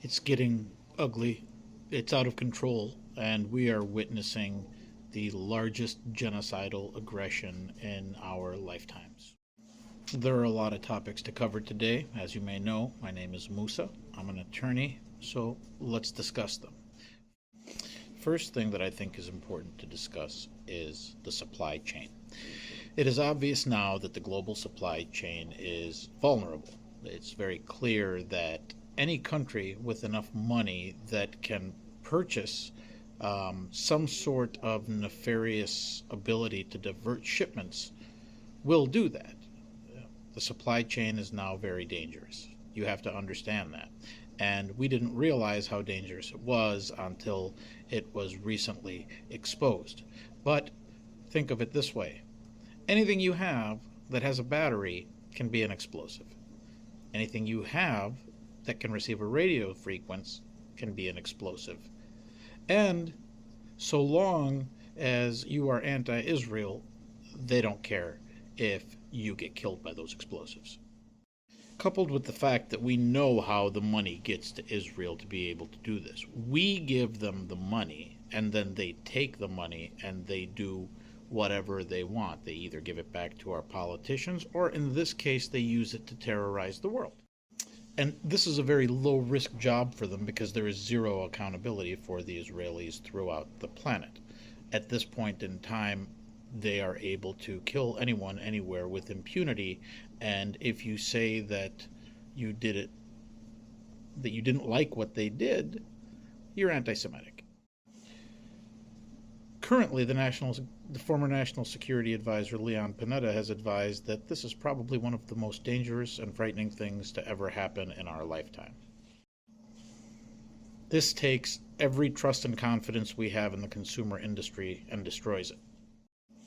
It's getting ugly, it's out of control, and we are witnessing the largest genocidal aggression in our lifetimes. There are a lot of topics to cover today. As you may know, my name is Musa. I'm an attorney, so let's discuss them. First thing that I think is important to discuss is the supply chain. It is obvious now that the global supply chain is vulnerable. It's very clear that any country with enough money that can purchase some sort of nefarious ability to divert shipments will do that. The supply chain is now very dangerous. You have to understand that. And we didn't realize how dangerous it was until it was recently exposed. But think of it this way: anything you have that has a battery can be an explosive. Anything you have that can receive a radio frequency can be an explosive. And so long as you are anti Israel, they don't care if you get killed by those explosives. Coupled with the fact that we know how the money gets to Israel to be able to do this, we give them the money and then they take the money and they do whatever they want. They either give it back to our politicians, or in this case, they use it to terrorize the world. And this is a very low risk job for them because there is zero accountability for the Israelis throughout the planet. At this point in time, they are able to kill anyone, anywhere with impunity. And if you say that you did it, that you didn't like what they did, you're anti Semitic. Currently, the former National Security Advisor Leon Panetta has advised that this is probably one of the most dangerous and frightening things to ever happen in our lifetime. This takes every trust and confidence we have in the consumer industry and destroys it.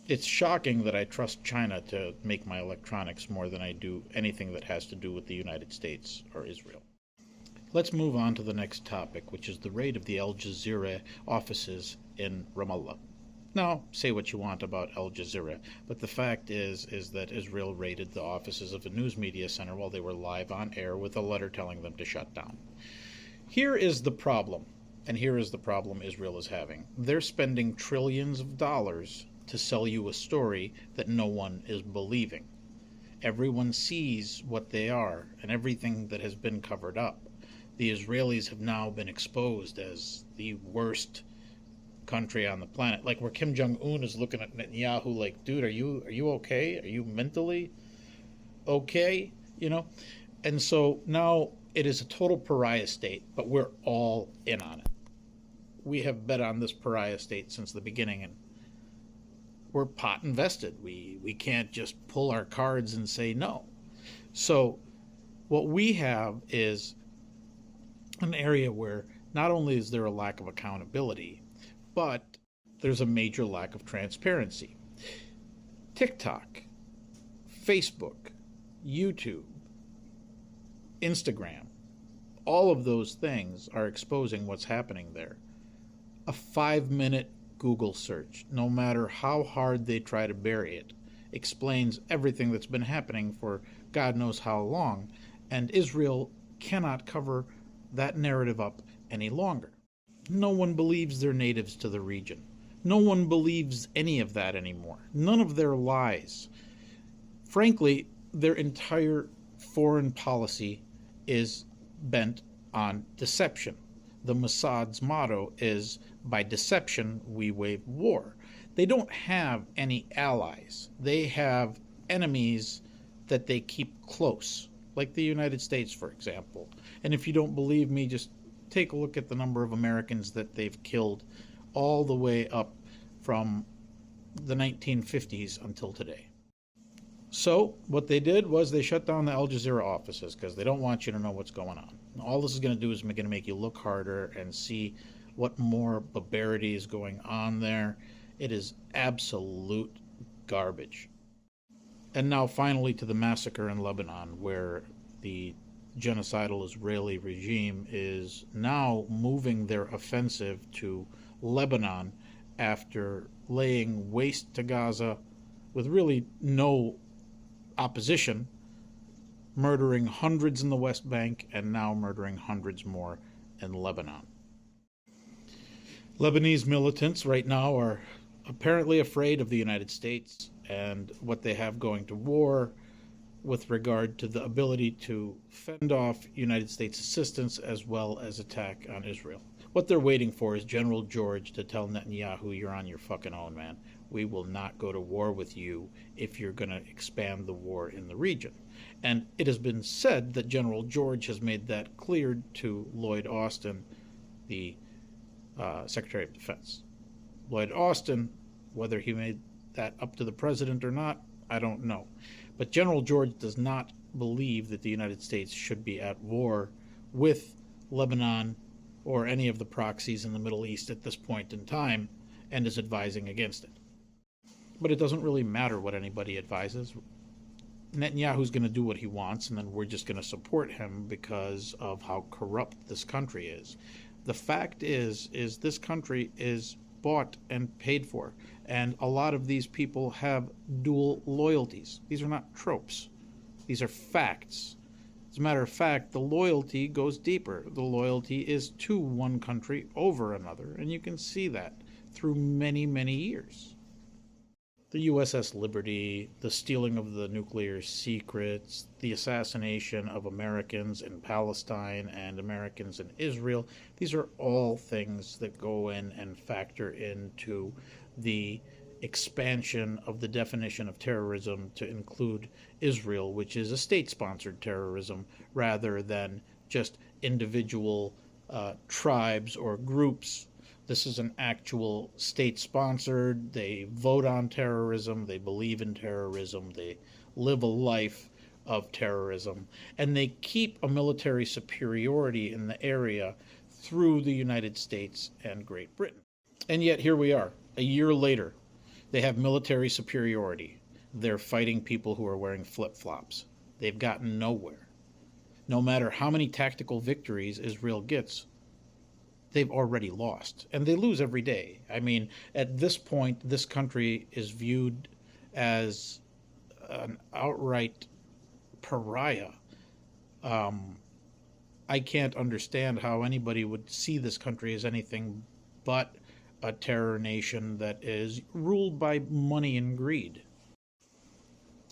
It's shocking that I trust China to make my electronics more than I do anything that has to do with the United States or Israel. Let's move on to the next topic, which is the raid of the Al Jazeera offices in Ramallah. Now, say what you want about Al Jazeera, but the fact is that Israel raided the offices of a news media center while they were live on air with a letter telling them to shut down. Here is the problem, and here is the problem Israel is having. They're spending trillions of dollars to sell you a story that no one is believing. Everyone sees what they are and everything that has been covered up. The Israelis have now been exposed as the worst country on the planet. Like where Kim Jong-un is looking at Netanyahu like, dude, are you okay? Are you mentally okay? And so now it is a total pariah state, but we're all in on it. We have bet on this pariah state since the beginning, and we're pot invested. We can't just pull our cards and say no. So what we have is an area where not only is there a lack of accountability, but there's a major lack of transparency. TikTok, Facebook, YouTube, Instagram, all of those things are exposing what's happening there. A 5-minute Google search, no matter how hard they try to bury it, explains everything that's been happening for God knows how long, and Israel cannot cover that narrative up any longer. No one believes they're natives to the region. No one believes any of that anymore. None of their lies. Frankly, their entire foreign policy is bent on deception. The Mossad's motto is, by deception, we wage war. They don't have any allies. They have enemies that they keep close, like the United States, for example. And if you don't believe me, just take a look at the number of Americans that they've killed all the way up from the 1950s until today. So what they did was they shut down the Al Jazeera offices because they don't want you to know what's going on. All this is going to do is going to make you look harder and see what more barbarity is going on there. It is absolute garbage. And now finally to the massacre in Lebanon, where the genocidal Israeli regime is now moving their offensive to Lebanon after laying waste to Gaza with really no opposition, murdering hundreds in the West Bank and now murdering hundreds more in Lebanon. Lebanese militants right now are apparently afraid of the United States and what they have going to war with regard to the ability to fend off United States assistance as well as attack on Israel. What they're waiting for is General George to tell Netanyahu, you're on your fucking own, man. We will not go to war with you if you're going to expand the war in the region. And it has been said that General George has made that clear to Lloyd Austin, the Secretary of Defense. Lloyd Austin, whether he made that up to the president or not, I don't know. But General George does not believe that the United States should be at war with Lebanon or any of the proxies in the Middle East at this point in time, and is advising against it. But it doesn't really matter what anybody advises. Netanyahu's going to do what he wants, and then we're just going to support him because of how corrupt this country is. The fact is this country is bought and paid for, and a lot of these people have dual loyalties. These are not tropes. These are facts. As a matter of fact, the loyalty goes deeper. The loyalty is to one country over another, and you can see that through many, many years. The USS Liberty, the stealing of the nuclear secrets, the assassination of Americans in Palestine and Americans in Israel, these are all things that go in and factor into the expansion of the definition of terrorism to include Israel, which is a state-sponsored terrorism, rather than just individual tribes or groups. This is an actual state-sponsored. They vote on terrorism. They believe in terrorism. They live a life of terrorism. And they keep a military superiority in the area through the United States and Great Britain. And yet here we are, a year later. They have military superiority. They're fighting people who are wearing flip-flops. They've gotten nowhere. No matter how many tactical victories Israel gets, they've already lost. And they lose every day. I mean, at this point, this country is viewed as an outright pariah. I can't understand how anybody would see this country as anything but a terror nation that is ruled by money and greed.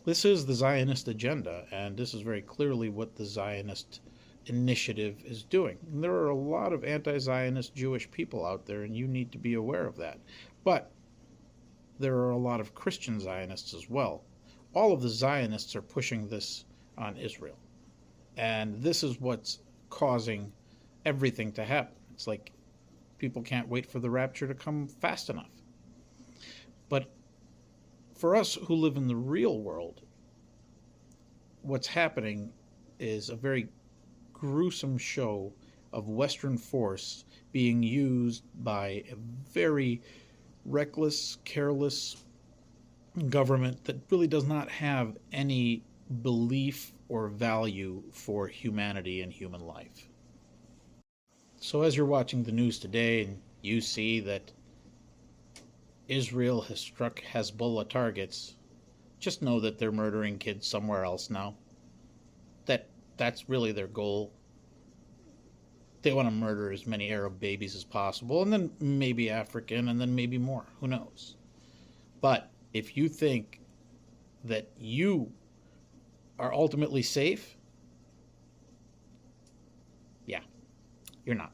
This is the Zionist agenda, and this is very clearly what the Zionist initiative is doing. And there are a lot of anti-Zionist Jewish people out there, and you need to be aware of that. But there are a lot of Christian Zionists as well. All of the Zionists are pushing this on Israel. And this is what's causing everything to happen. It's like people can't wait for the rapture to come fast enough. But for us who live in the real world, what's happening is a very gruesome show of Western force being used by a very reckless, careless government that really does not have any belief or value for humanity and human life. So as you're watching the news today and you see that Israel has struck Hezbollah targets, just know that they're murdering kids somewhere else now. That's really their goal. They want to murder as many Arab babies as possible, and then maybe African, and then maybe more. Who knows? But if you think that you are ultimately safe, yeah, you're not.